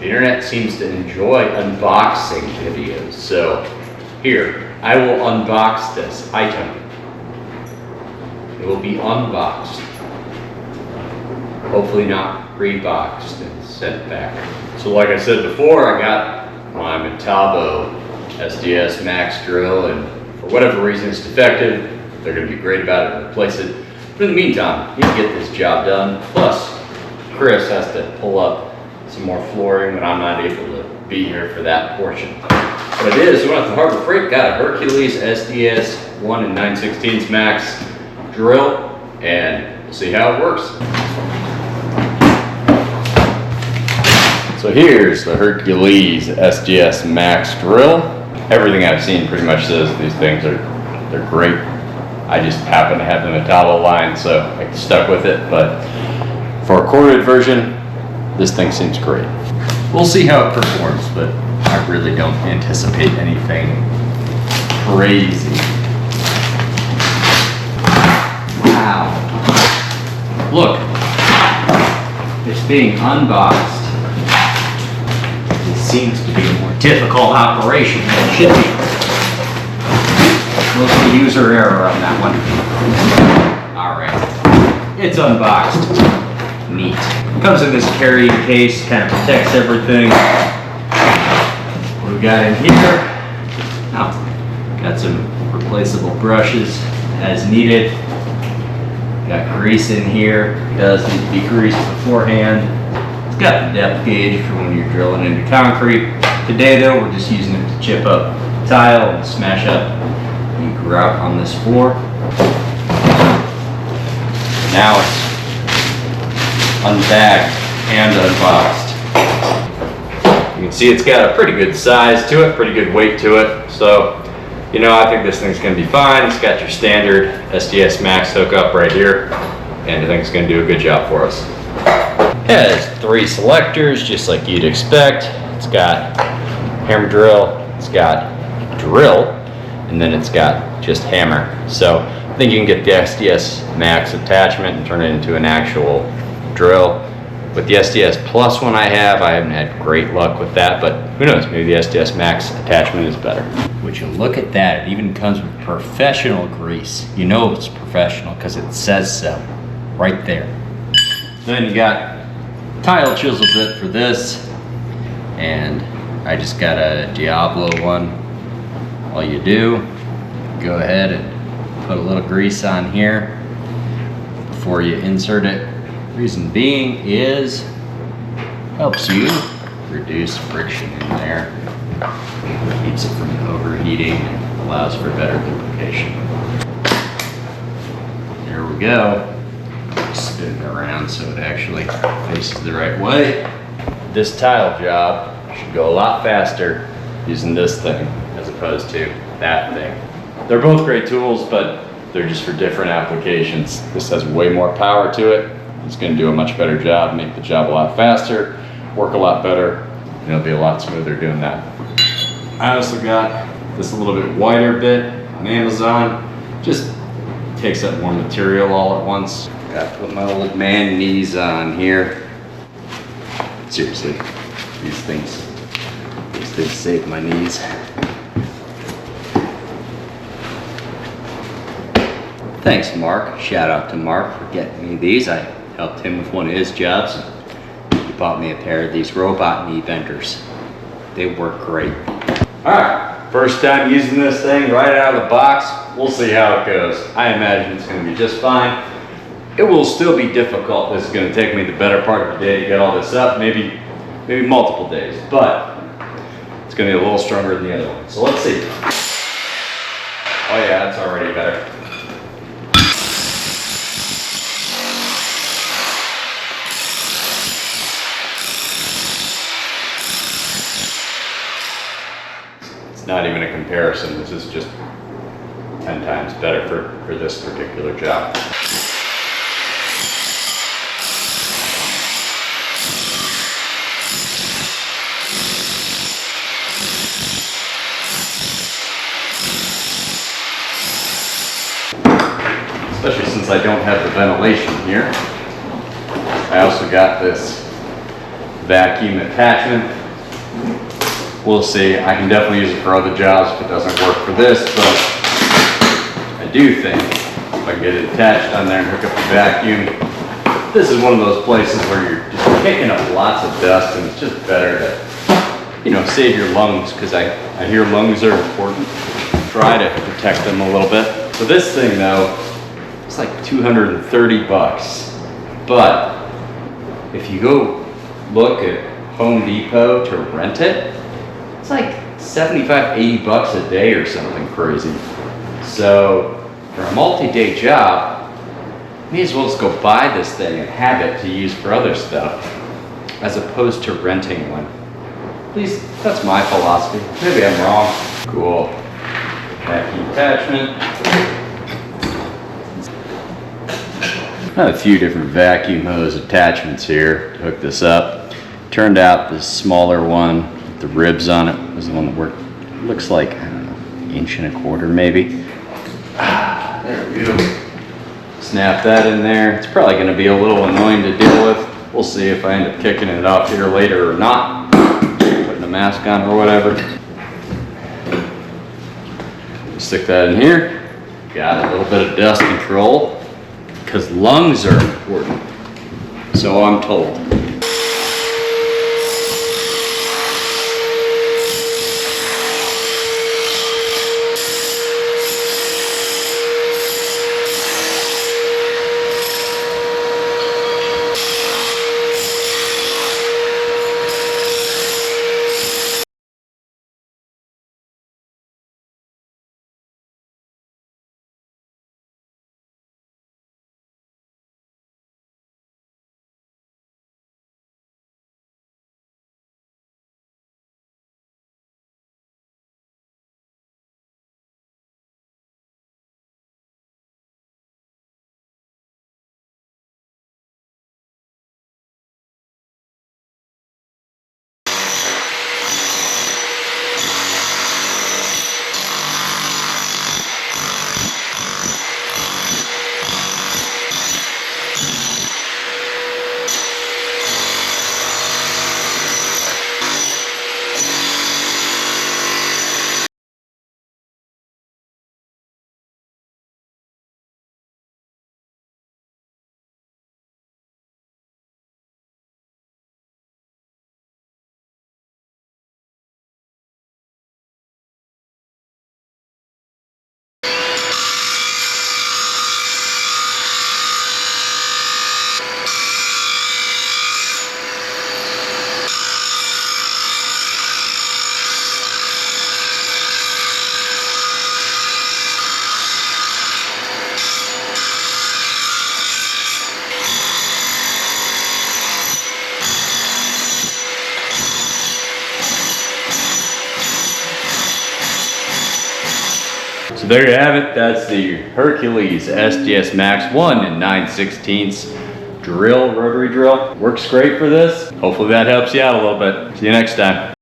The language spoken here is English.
The internet seems to enjoy unboxing videos. So here, I will unbox this item. It will be unboxed. Hopefully not reboxed and sent back. So like I said before, I got my Metabo SDS Max Drill, and for whatever reason it's defective. They're going to be great about it and replace it. But in the meantime, I need to get this job done. Plus, Chris has to pull up some more flooring when I'm not able to be here for that portion. What it is, we went to the Harbor Freight, got a Hercules SDS 1 and 9/16 Max Drill, and we'll see how it works. So here's the Hercules SDS Max Drill. Everything I've seen pretty much says these things they're great. I just happen to have the Metabo line, so I stuck with it. But for a corded version, this thing seems great. We'll see how it performs, but I really don't anticipate anything crazy. Wow. Look, it's being unboxed. It seems to be a more difficult operation than it should be. Mostly user error on that one. All right, it's unboxed. Neat. Comes in this carrying case, kind of protects everything. What do we got in here? Oh, got some replaceable brushes as needed. Got grease in here. It does need to be greased beforehand. It's got the depth gauge for when you're drilling into concrete. Today though, we're just using it to chip up tile and smash up the grout on this floor. Now it's unbagged and unboxed. You can see it's got a pretty good size to it, pretty good weight to it. So, you know, I think this thing's gonna be fine. It's got your standard SDS Max hookup right here, and I think it's gonna do a good job for us. It has 3 selectors, just like you'd expect. It's got hammer drill, it's got drill, and then it's got just hammer. So I think you can get the SDS Max attachment and turn it into an actual drill. With the SDS Plus one I haven't had great luck with that, but who knows, maybe the SDS Max attachment is better. Would you look at that, it even comes with professional grease. You know it's professional because it says so, right there. Then you got tile chisel bit for this, and I just got a Diablo one. All you do, go ahead and put a little grease on here before you insert it. Reason being is helps you reduce friction in there, keeps it from overheating, and allows for better lubrication. There we go. Spin it around so it actually faces the right way. This tile job should go a lot faster using this thing as opposed to that thing. They're both great tools, but they're just for different applications. This has way more power to it. It's going to do a much better job, make the job a lot faster, work a lot better, and it'll be a lot smoother doing that. I also got this a little bit wider bit on Amazon. Just takes up more material all at once. Got to put my old man knees on here. Seriously, these things save my knees. Thanks, Mark. Shout out to Mark for getting me these. I helped him with one of his jobs. He bought me a pair of these robot knee benders. They work great. All right, first time using this thing right out of the box. We'll see how it goes. I imagine it's going to be just fine. It will still be difficult. This is going to take me the better part of the day to get all this up, maybe multiple days, but it's going to be a little stronger than the other one. So let's see. Oh yeah, it's already better. It's not even a comparison. This is just 10 times better for this particular job. Especially since I don't have the ventilation here. I also got this vacuum attachment. We'll see. I can definitely use it for other jobs if it doesn't work for this, but I do think if I can get it attached on there and hook up the vacuum, this is one of those places where you're just kicking up lots of dust, and it's just better to, you know, save your lungs, because I hear lungs are important. Try to protect them a little bit. So this thing though, it's like 230 bucks. But if you go look at Home Depot to rent it, it's like 75, 80 bucks a day or something crazy. So for a multi-day job, may as well just go buy this thing and have it to use for other stuff, as opposed to renting one. At least that's my philosophy. Maybe I'm wrong. Cool. Vacuum attachment. I have a few different vacuum hose attachments here to hook this up. Turned out this smaller one with the ribs on it was the one that worked. Looks like, I don't know, 1.25 inches maybe. There we go. Snap that in there. It's probably going to be a little annoying to deal with. We'll see if I end up kicking it off here later or not. Putting a mask on or whatever. Stick that in here. Got a little bit of dust control, because lungs are important. So I'm told. So there you have it. That's the Hercules SDS Max 1 9/16 drill, rotary drill. Works great for this. Hopefully that helps you out a little bit. See you next time.